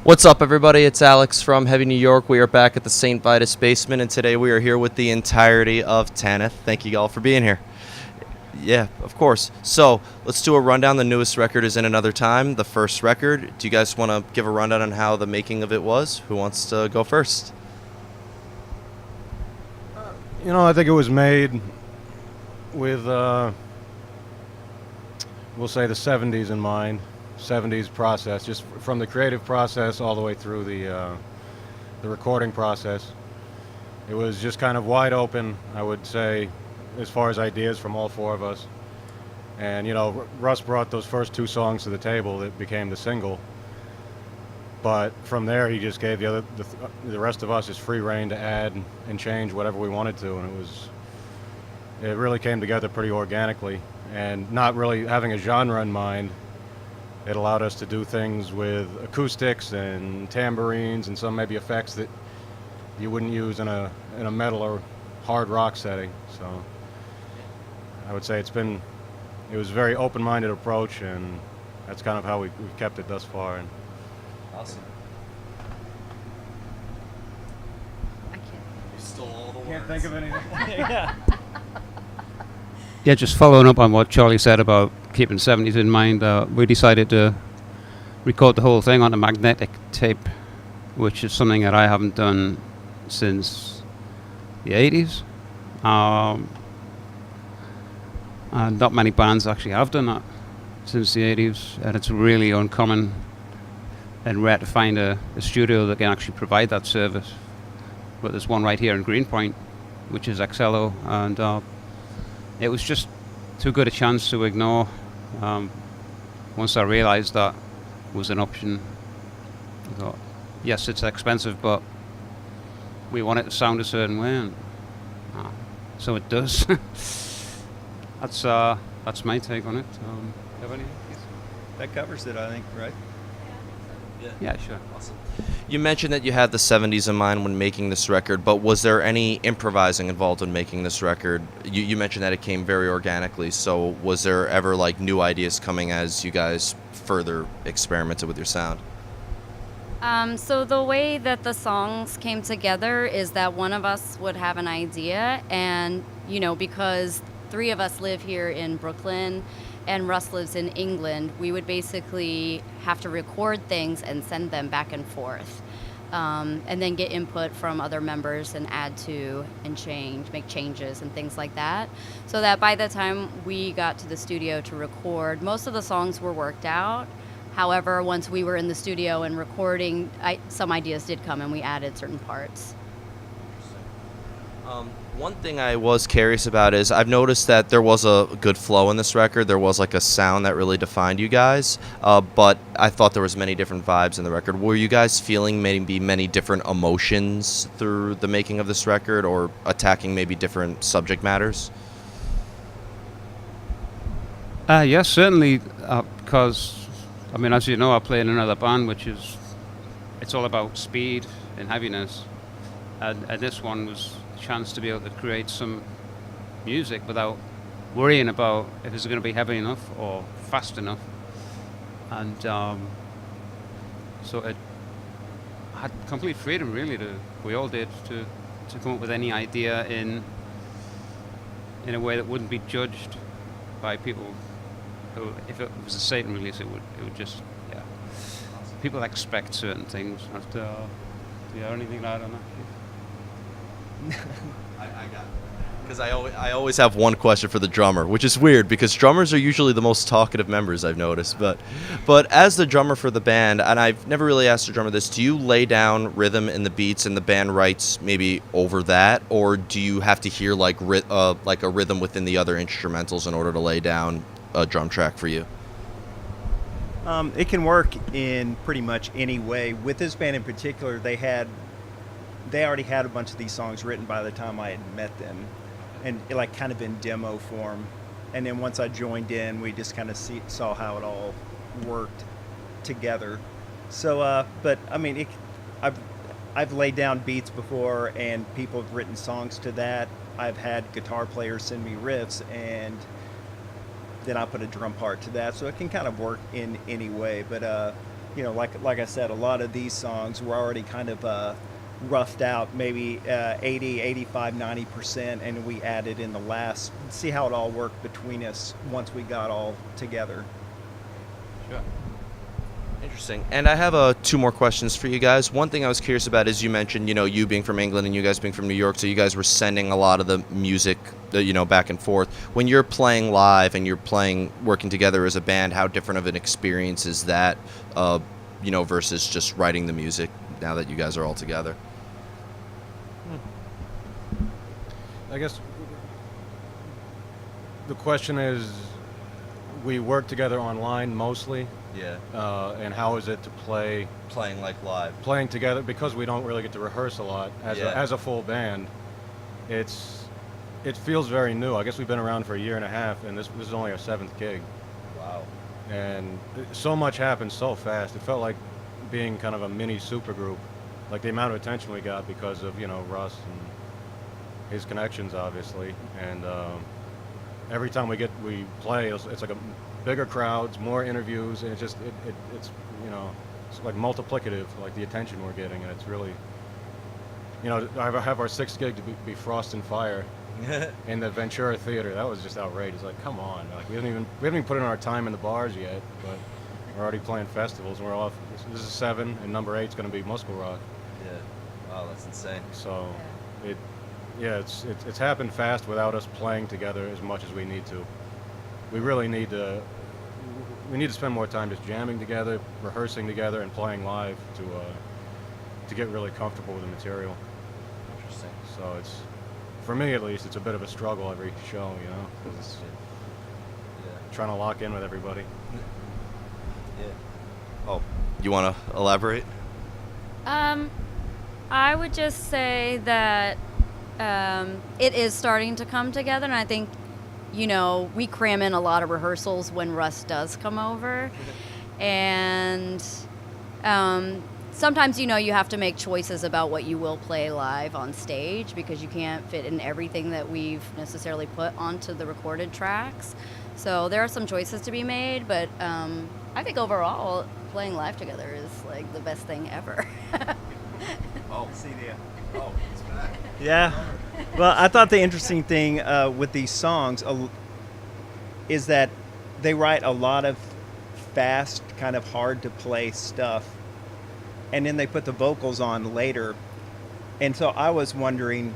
What's up, everybody? It's Alex from Heavy New York. We are back at the St. Vitus basement, and today we are here with the entirety of Tanith. Thank you all for being here. Yeah, of course. So let's do a rundown. The newest record is In Another Time, the first record. Do you guys want to give a rundown on how the making of it was? Who wants to go first? I think it was made with, we'll say, the 70s in mind. 70s process, just from the creative process all the way through the recording process. It was just kind of wide open, I would say, as far as ideas from all four of us. And Russ brought those first two songs to the table that became the single. But from there, he just gave the rest of us just free rein to add and change whatever we wanted to, and it really came together pretty organically. And not really having a genre in mind, it allowed us to do things with acoustics and tambourines and some maybe effects that you wouldn't use in a metal or hard rock setting. So I would say it was a very open-minded approach, and that's kind of how we've kept it thus far. And Awesome. I can't. You stole all the words. can't think of anything. Yeah, just following up on what Charlie said about keeping 70s in mind, we decided to record the whole thing on a magnetic tape, which is something that I haven't done since the 80s. And not many bands actually have done that since the 80s, and it's really uncommon and rare to find a studio that can actually provide that service. But there's one right here in Greenpoint, which is XLO, and it was just too good a chance to ignore. Once I realized that was an option, I thought, yes, it's expensive, but we want it to sound a certain way, and so it does. That's my take on it. Have any? That covers it, I think, right? Yeah, sure. Awesome. You mentioned that you had the 70s in mind when making this record, but was there any improvising involved in making this record? You mentioned that it came very organically, so was there ever new ideas coming as you guys further experimented with your sound? So the way that the songs came together is that one of us would have an idea, and because three of us live here in Brooklyn and Russ lives in England, we would basically have to record things and send them back and forth, and then get input from other members and add to and make changes and things like that, so that by the time we got to the studio to record, most of the songs were worked out. However, once we were in the studio and recording, some ideas did come and we added certain parts. One thing I was curious about is I've noticed that there was a good flow in this record. There was a sound that really defined you guys, but I thought there was many different vibes in the record. Were you guys feeling maybe many different emotions through the making of this record, or attacking maybe different subject matters? Yes, certainly, because, as you know, I play in another band, it's all about speed and heaviness, and this one was chance to be able to create some music without worrying about if it's going to be heavy enough or fast enough, and so it had complete freedom, really. We all did to come up with any idea in a way that wouldn't be judged by people who, if it was a Satan release, it would just, yeah. People expect certain things. Do you have anything to add on that? I got it. Because I always have one question for the drummer, which is weird because drummers are usually the most talkative members, I've noticed. But as the drummer for the band, and I've never really asked a drummer this, do you lay down rhythm in the beats and the band writes maybe over that, or do you have to hear like a rhythm within the other instrumentals in order to lay down a drum track for you? It can work in pretty much any way. With this band in particular, they already had a bunch of these songs written by the time I had met them, and kind of in demo form. And then once I joined in, we just kind of saw how it all worked together. So, but I've laid down beats before, and people have written songs to that. I've had guitar players send me riffs, and then I put a drum part to that. So it can kind of work in any way. But you know, like I said, a lot of these songs were already kind of roughed out, maybe 80, 85, 90%, and we added in the last. See how it all worked between us once we got all together. Sure. Interesting. And I have two more questions for you guys. One thing I was curious about is you mentioned, you being from England and you guys being from New York, so you guys were sending a lot of the music, back and forth. When you're playing live and you're working together as a band, how different of an experience is that, versus just writing the music now that you guys are all together? I guess the question is, we work together online mostly. Yeah. And how is it to play Playing like live. playing together, because we don't really get to rehearse a lot Yeah. as a full band. It feels very new. I guess we've been around for a year and a half, and this is only our 7th gig, Wow. and so much happened so fast. It felt like being kind of a mini supergroup, like the amount of attention we got because of Russ and his connections, obviously, and every time we play, it's like a bigger crowds, more interviews, and it's like multiplicative, like the attention we're getting, and it's really, I have our 6th gig to be Frost and Fire in the Ventura Theater. That was just outrageous. Like, come on, like we haven't even put in our time in the bars yet, but we're already playing festivals. And we're off. This is 7, and number 8's going to be Muscle Rock. Yeah. Wow, that's insane. So, it's happened fast without us playing together as much as we need to. We really need to. We need to spend more time just jamming together, rehearsing together, and playing live to get really comfortable with the material. Interesting. So it's, for me at least, it's a bit of a struggle every show, because it's trying to lock in with everybody. Yeah. Oh, you want to elaborate? I would just say that it is starting to come together, and I think, we cram in a lot of rehearsals when Russ does come over. And sometimes, you have to make choices about what you will play live on stage, because you can't fit in everything that we've necessarily put onto the recorded tracks. So there are some choices to be made, but I think overall, playing live together is like the best thing ever. Oh, See there. oh, it's back. Yeah. Well, I thought the interesting thing with these songs is that they write a lot of fast, kind of hard to play stuff, and then they put the vocals on later. And so I was wondering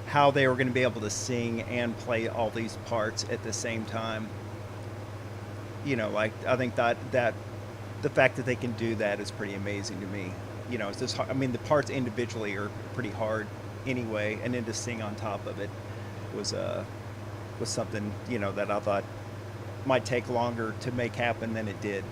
how they were going to be able to sing and play all these parts at the same time. I think that the fact that they can do that is pretty amazing to me. It's just, the parts individually are pretty hard anyway, and then to sing on top of it was something, that I thought might take longer to make happen than it did.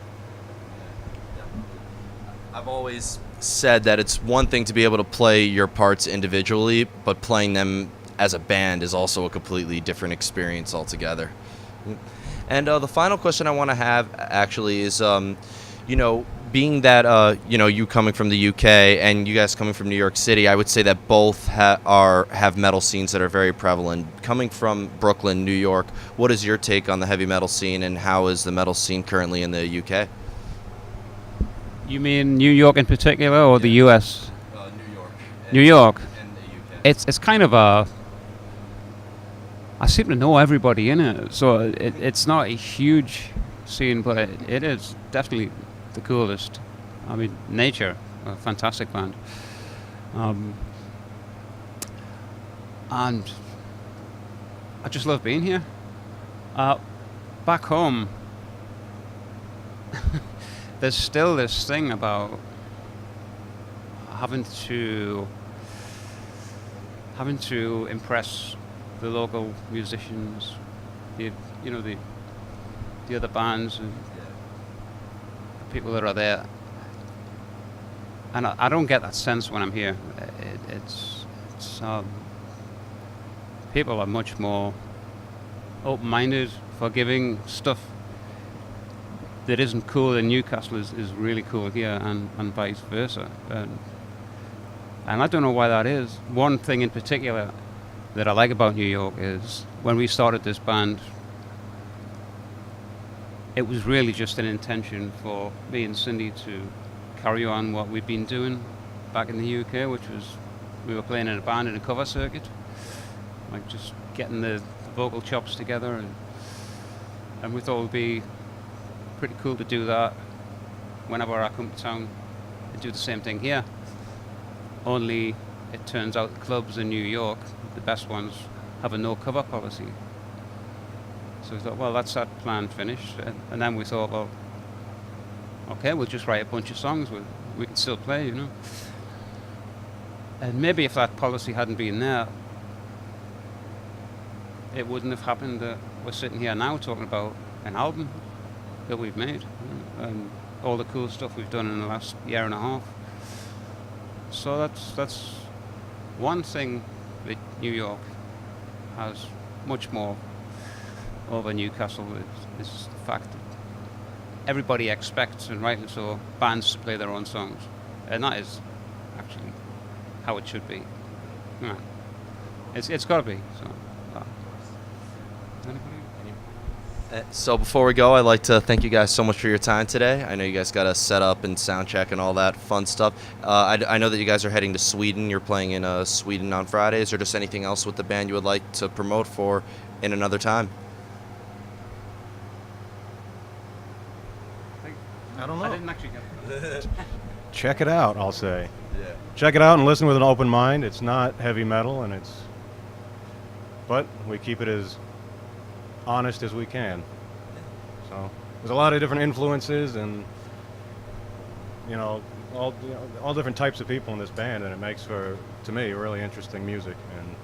I've always said that it's one thing to be able to play your parts individually, but playing them as a band is also a completely different experience altogether. And the final question I want to have actually is, being that you coming from the UK and you guys coming from New York City, I would say that both have metal scenes that are very prevalent. Coming from Brooklyn, New York, what is your take on the heavy metal scene, and how is the metal scene currently in the UK? You mean New York in particular, or the U.S.? New York. New York. And the UK. It's kind of I seem to know everybody in it, so it's not a huge scene, but it is definitely the coolest. I mean, Nature, a fantastic band. And I just love being here. Back home, there's still this thing about having to impress the local musicians, the other bands and the people that are there. And I don't get that sense when I'm here. It's people are much more open-minded, forgiving. Stuff that isn't cool in Newcastle is really cool here, and vice versa. And I don't know why that is. One thing in particular that I like about New York is when we started this band, it was really just an intention for me and Cindy to carry on what we'd been doing back in the UK, which was we were playing in a band in a cover circuit, like just getting the vocal chops together, and we thought it would be pretty cool to do that whenever I come to town and do the same thing here. Only it turns out the clubs in New York, the best ones, have a no cover policy. So we thought, well, that's that plan finished. And then we thought, well, okay, we'll just write a bunch of songs. We can still play, you know. And maybe if that policy hadn't been there, it wouldn't have happened that we're sitting here now talking about an album that we've made, you know, and all the cool stuff we've done in the last year and a half. So that's one thing that New York has much more over Newcastle is the fact that everybody expects, and rightly so, bands to play their own songs, and that is actually how it should be. Yeah. It's got to be. So, anybody? So before we go, I'd like to thank you guys so much for your time today. I know you guys got to set up and sound check and all that fun stuff. I know that you guys are heading to Sweden. You're playing in Sweden on Fridays, or just anything else with the band you would like to promote for in another time? I don't know. I didn't actually get that. Check it out, I'll say. Yeah. Check it out and listen with an open mind. It's not heavy metal, but we keep it as honest as we can. So there's a lot of different influences, and all different types of people in this band, and it makes for, to me, really interesting music. And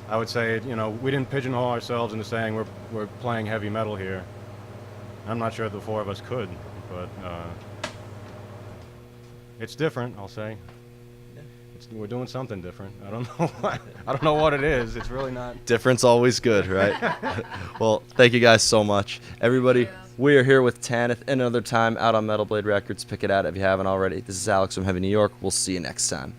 I would say, we didn't pigeonhole ourselves into saying we're playing heavy metal here. I'm not sure the four of us could, but it's different, I'll say. We're doing something different. I don't know what. I don't know what it is. It's really not. Difference always good, right? Well, thank you guys so much. Everybody, we are here with Tanith another time out on Metal Blade Records. Pick it out if you haven't already. This is Alex from Heavy New York. We'll see you next time.